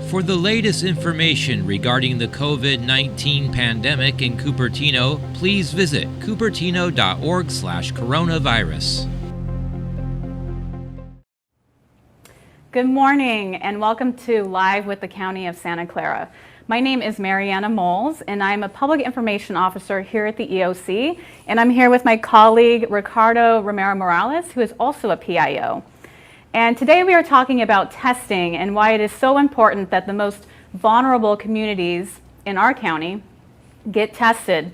For the latest information regarding the COVID-19 pandemic in Cupertino, please visit cupertino.org/coronavirus. Good morning and welcome to Live with the County of Santa Clara. My name is Mariana Moles and I'm a Public Information Officer here at the EOC, and I'm here with my colleague Ricardo Romero Morales, who is also a PIO. And today we are talking about testing and why it is so important that the most vulnerable communities in our county get tested.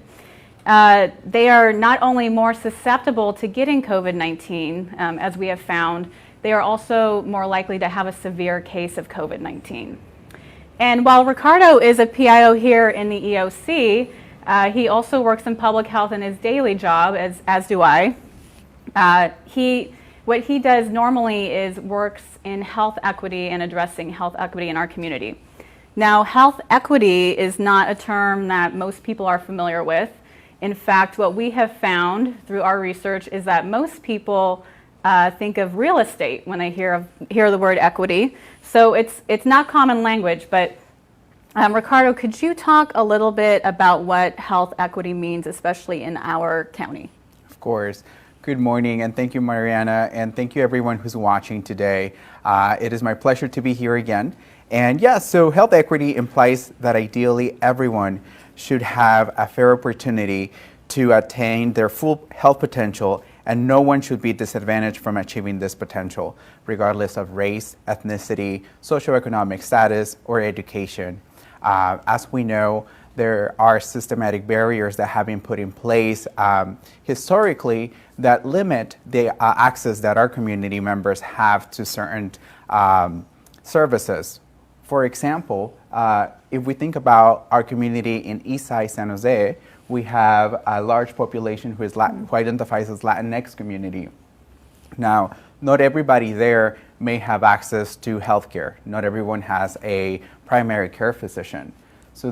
They are not only more susceptible to getting COVID-19, as we have found, they are also more likely to have a severe case of COVID-19. And while Ricardo is a PIO here in the EOC, he also works in public health in his daily job, as do I. What he does normally is works in health equity and addressing health equity in our community. Now, health equity is not a term that most people are familiar with. In fact, what we have found through our research is that most people think of real estate when they hear the word equity. So it's not common language, but Ricardo, could you talk a little bit about what health equity means, especially in our county? Of course. Good morning, and thank you, Mariana, and thank you everyone who's watching today. It is my pleasure to be here again. And yes, so health equity implies that ideally everyone should have a fair opportunity to attain their full health potential, and no one should be disadvantaged from achieving this potential, regardless of race, ethnicity, socioeconomic status, or education. As we know, there are systematic barriers that have been put in place historically that limit the access that our community members have to certain services. For example, if we think about our community in Eastside San Jose, we have a large population who identifies as Latinx community. Now, not everybody there may have access to healthcare. Not everyone has a primary care physician. So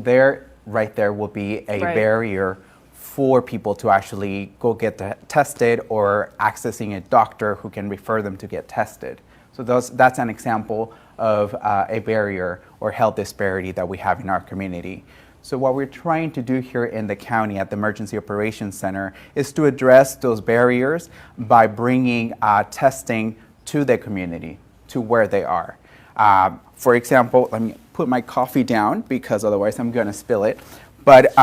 right there will be a barrier for people to actually go get tested or accessing a doctor who can refer them to get tested. So that's an example of a barrier or health disparity that we have in our community. So what we're trying to do here in the county at the Emergency Operations Center is to address those barriers by bringing testing to the community, to where they are. For example, let me put my coffee down because otherwise I'm going to spill it. But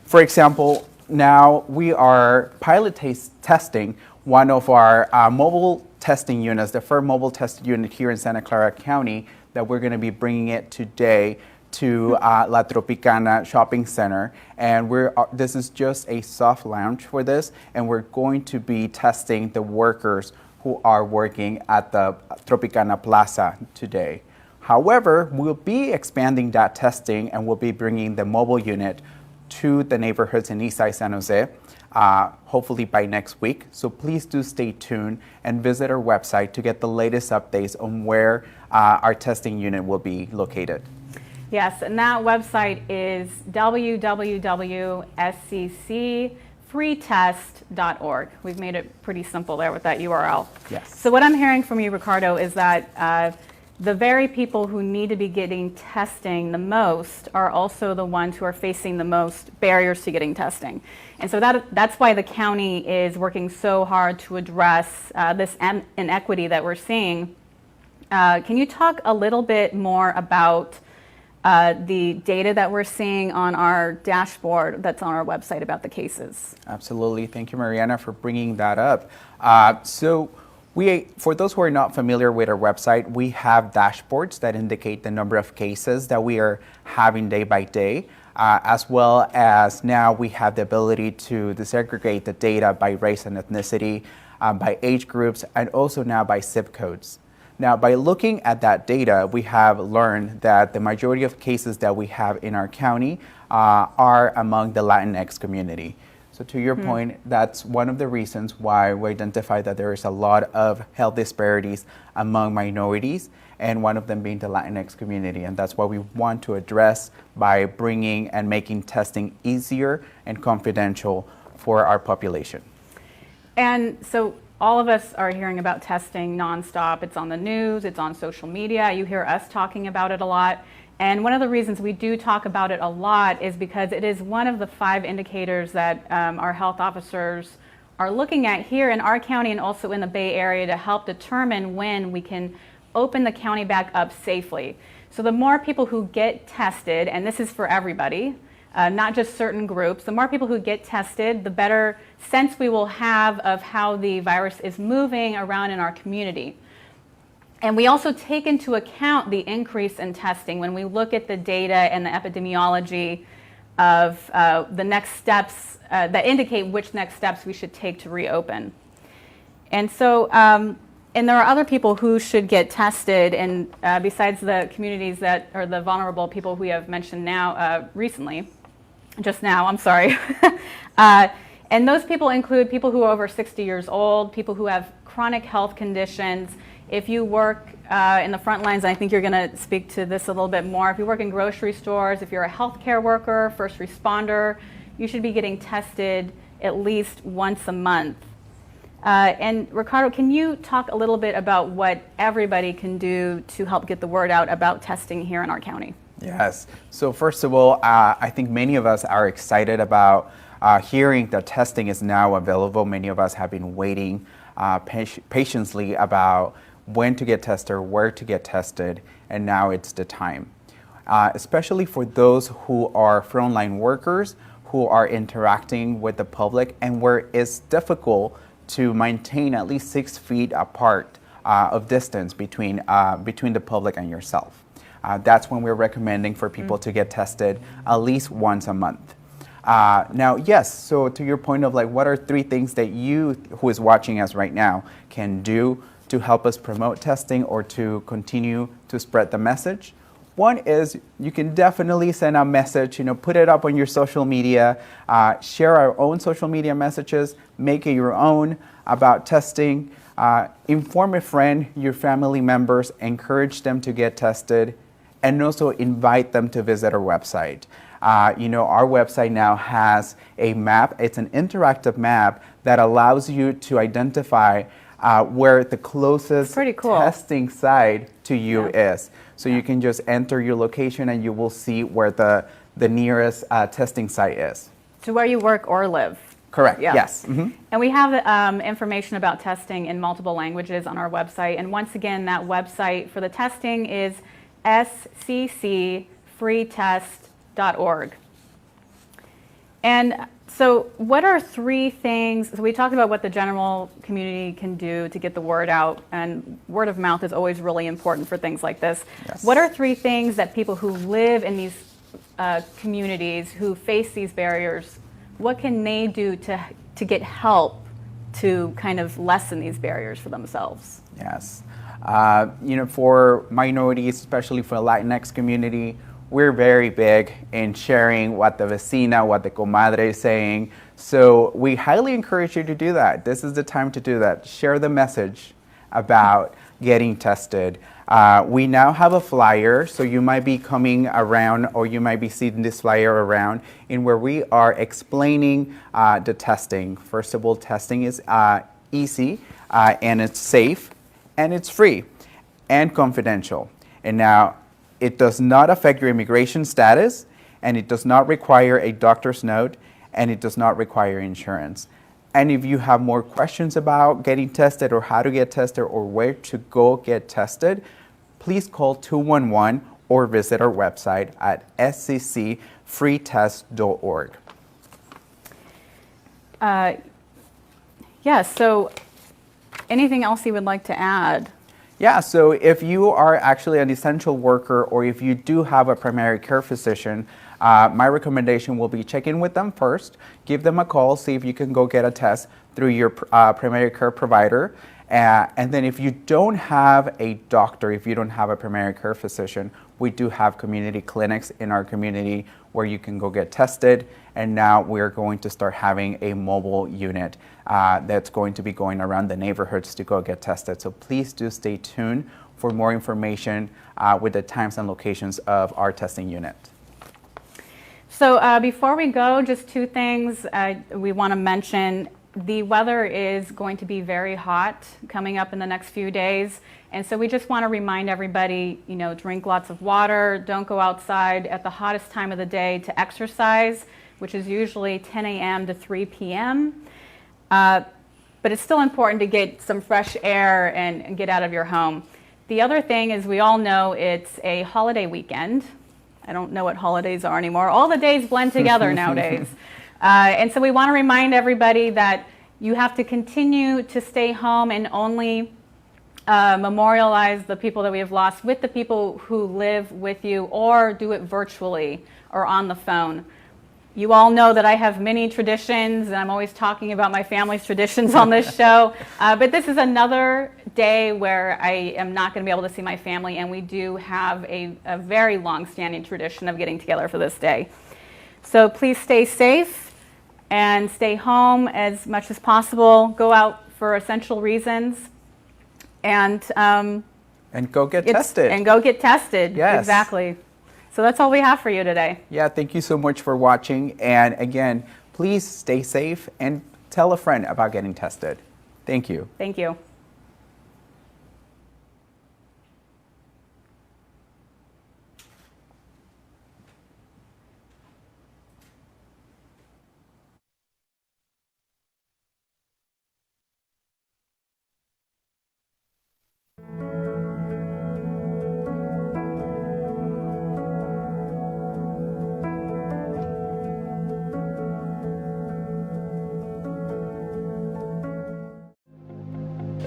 for example, now we are pilot testing one of our mobile testing units, the first mobile testing unit here in Santa Clara County, that we're going to be bringing it today to La Tropicana Shopping Center, and this is just a soft launch for this, and we're going to be testing the workers who are working at the Tropicana Plaza today. However, we'll be expanding that testing and we'll be bringing the mobile unit to the neighborhoods in Eastside San Jose, hopefully by next week. So please do stay tuned and visit our website to get the latest updates on where our testing unit will be located. Yes, and that website is www.sccfreetest.org. We've made it pretty simple there with that URL. Yes. So what I'm hearing from you, Ricardo, is that the very people who need to be getting testing the most are also the ones who are facing the most barriers to getting testing. And so that's why the county is working so hard to address this inequity that we're seeing. Can you talk a little bit more about the data that we're seeing on our dashboard that's on our website about the cases? Absolutely. Thank you, Mariana, for bringing that up. For those who are not familiar with our website, we have dashboards that indicate the number of cases that we are having day by day, as well as now we have the ability to disaggregate the data by race and ethnicity, by age groups, and also now by zip codes. Now, by looking at that data, we have learned that the majority of cases that we have in our county are among the Latinx community. So to your point, that's one of the reasons why we identify that there is a lot of health disparities among minorities, and one of them being the Latinx community. And that's what we want to address by bringing and making testing easier and confidential for our population. And so all of us are hearing about testing nonstop. It's on the news, it's on social media. You hear us talking about it a lot. And one of the reasons we do talk about it a lot is because it is one of the 5 indicators that our health officers are looking at here in our county and also in the Bay Area to help determine when we can open the county back up safely. So the more people who get tested, and this is for everybody, not just certain groups, the more people who get tested, the better sense we will have of how the virus is moving around in our community. And we also take into account the increase in testing when we look at the data and the epidemiology of the next steps that indicate which next steps we should take to reopen. And so, and there are other people who should get tested, and besides the communities that are the vulnerable people we have mentioned now recently, just now, I'm sorry. And those people include people who are over 60 years old, people who have chronic health conditions. If you work in the front lines, and I think you're going to speak to this a little bit more, if you work in grocery stores, if you're a healthcare worker, first responder, you should be getting tested at least once a month. And Ricardo, can you talk a little bit about what everybody can do to help get the word out about testing here in our county? Yes. So first of all, I think many of us are excited about hearing that testing is now available. Many of us have been waiting patiently about when to get tested, where to get tested, and now it's the time. Especially for those who are frontline workers, who are interacting with the public, and where it's difficult to maintain at least 6 feet apart of distance between the public and yourself. That's when we're recommending for people to get tested at least once a month. Now, yes, so to your point of like, what are 3 things that you, who is watching us right now, can do to help us promote testing or to continue to spread the message? One is you can definitely send a message, put it up on your social media, share our own social media messages, make it your own about testing, inform a friend, your family members, encourage them to get tested, and also invite them to visit our website. Our website now has a map. It's an interactive map that allows you to identify where the closest testing site to you is. So you can just enter your location and you will see where the nearest testing site is. To where you work or live. Correct, Yeah. yes. Mm-hmm. And we have information about testing in multiple languages on our website. And once again, that website for the testing is sccfreetest.org. And so what are 3 things, so we talked about what the general community can do to get the word out, and word of mouth is always really important for things like this. Yes. What are 3 things that people who live in these communities who face these barriers, what can they do to get help to kind of lessen these barriers for themselves? Yes. For minorities, especially for the Latinx community, we're very big in sharing what the vecina, what the comadre is saying. So we highly encourage you to do that. This is the time to do that. Share the message about getting tested. We now have a flyer, so you might be coming around or you might be seeing this flyer around in where we are explaining the testing. First of all, testing is easy and it's safe and it's free and confidential. And now, it does not affect your immigration status, and it does not require a doctor's note, and it does not require insurance. And if you have more questions about getting tested or how to get tested or where to go get tested, please call 211 or visit our website at sccfreetest.org. So anything else you would like to add? Yeah, so if you are actually an essential worker or if you do have a primary care physician, my recommendation will be check in with them first, give them a call, see if you can go get a test through your primary care provider. And then if you don't have a doctor, if you don't have a primary care physician, we do have community clinics in our community where you can go get tested. And now we're going to start having a mobile unit that's going to be going around the neighborhoods to go get tested. So please do stay tuned for more information with the times and locations of our testing unit. So before we go, just 2 things we want to mention. The weather is going to be very hot coming up in the next few days. And so we just want to remind everybody, drink lots of water, don't go outside at the hottest time of the day to exercise, which is usually 10 a.m. to 3 p.m. But it's still important to get some fresh air and get out of your home. The other thing is, we all know it's a holiday weekend. I don't know what holidays are anymore. All the days blend together nowadays. And so we want to remind everybody that you have to continue to stay home and only memorialize the people that we have lost with the people who live with you, or do it virtually or on the phone. You all know that I have many traditions, and I'm always talking about my family's traditions on this show. But this is another day where I am not going to be able to see my family, and we do have a very long-standing tradition of getting together for this day. So please stay safe and stay home as much as possible. Go out for essential reasons, and go get tested. And go get tested. Yes. Exactly. So that's all we have for you today. Yeah, thank you so much for watching. And again, please stay safe and tell a friend about getting tested. Thank you. Thank you.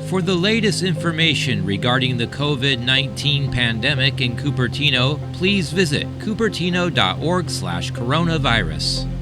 For the latest information regarding the COVID-19 pandemic in Cupertino, please visit cupertino.org/coronavirus.